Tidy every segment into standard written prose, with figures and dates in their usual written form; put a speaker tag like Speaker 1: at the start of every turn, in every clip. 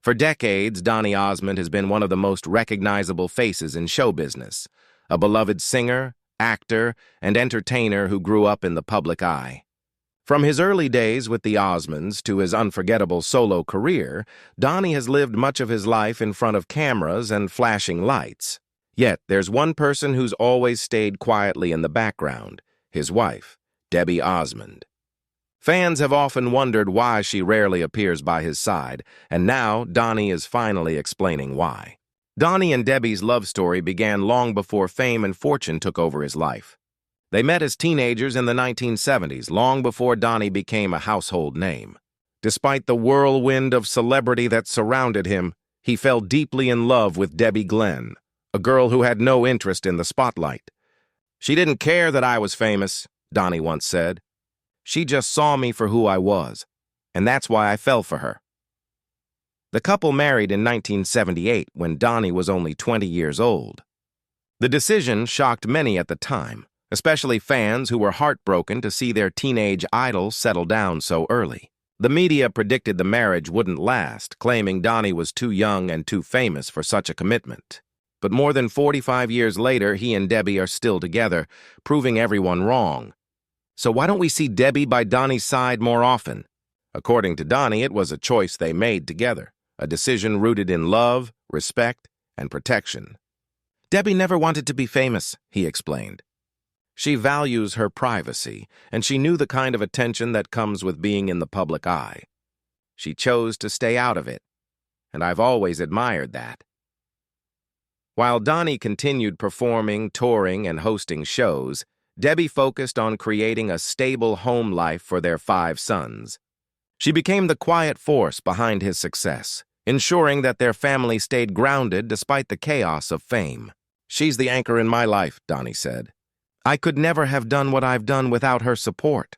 Speaker 1: For decades, Donny Osmond has been one of the most recognizable faces in show business, a beloved singer, actor, and entertainer who grew up in the public eye. From his early days with the Osmonds to his unforgettable solo career, Donny has lived much of his life in front of cameras and flashing lights. Yet, there's one person who's always stayed quietly in the background, his wife, Debbie Osmond. Fans have often wondered why she rarely appears by his side, and now Donny is finally explaining why. Donny and Debbie's love story began long before fame and fortune took over his life. They met as teenagers in the 1970s, long before Donny became a household name. Despite the whirlwind of celebrity that surrounded him, he fell deeply in love with Debbie Glenn, a girl who had no interest in the spotlight. "She didn't care that I was famous," Donny once said. "She just saw me for who I was, and that's why I fell for her." The couple married in 1978 when Donny was only 20 years old. The decision shocked many at the time, especially fans who were heartbroken to see their teenage idol settle down so early. The media predicted the marriage wouldn't last, claiming Donny was too young and too famous for such a commitment. But more than 45 years later, he and Debbie are still together, proving everyone wrong. So why don't we see Debbie by Donny's side more often? According to Donny, it was a choice they made together, a decision rooted in love, respect, and protection. "Debbie never wanted to be famous," he explained. "She values her privacy, and she knew the kind of attention that comes with being in the public eye. She chose to stay out of it, and I've always admired that." While Donny continued performing, touring, and hosting shows, Debbie focused on creating a stable home life for their 5 sons. She became the quiet force behind his success, ensuring that their family stayed grounded despite the chaos of fame. "She's the anchor in my life," Donny said. "I could never have done what I've done without her support."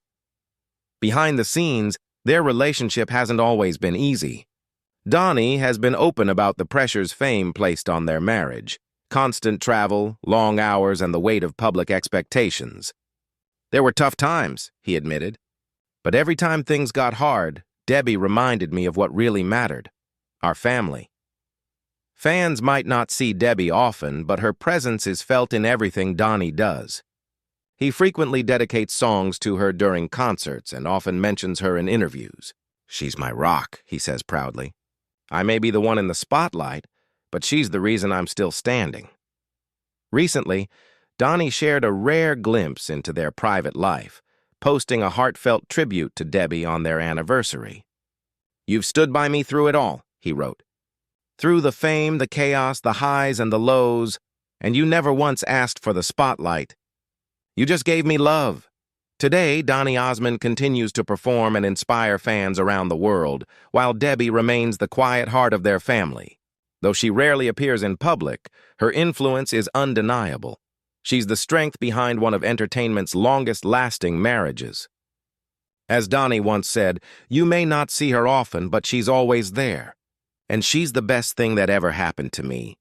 Speaker 1: Behind the scenes, their relationship hasn't always been easy. Donny has been open about the pressures fame placed on their marriage: constant travel, long hours, and the weight of public expectations. "There were tough times," he admitted. "But every time things got hard, Debbie reminded me of what really mattered: our family." Fans might not see Debbie often, but her presence is felt in everything Donny does. He frequently dedicates songs to her during concerts and often mentions her in interviews. "She's my rock," he says proudly. "I may be the one in the spotlight, but she's the reason I'm still standing." Recently, Donny shared a rare glimpse into their private life, posting a heartfelt tribute to Debbie on their anniversary. "You've stood by me through it all," he wrote. "Through the fame, the chaos, the highs and the lows, and you never once asked for the spotlight. You just gave me love." Today, Donny Osmond continues to perform and inspire fans around the world, while Debbie remains the quiet heart of their family. Though she rarely appears in public, her influence is undeniable. She's the strength behind one of entertainment's longest-lasting marriages. As Donny once said, "You may not see her often, but she's always there. And she's the best thing that ever happened to me."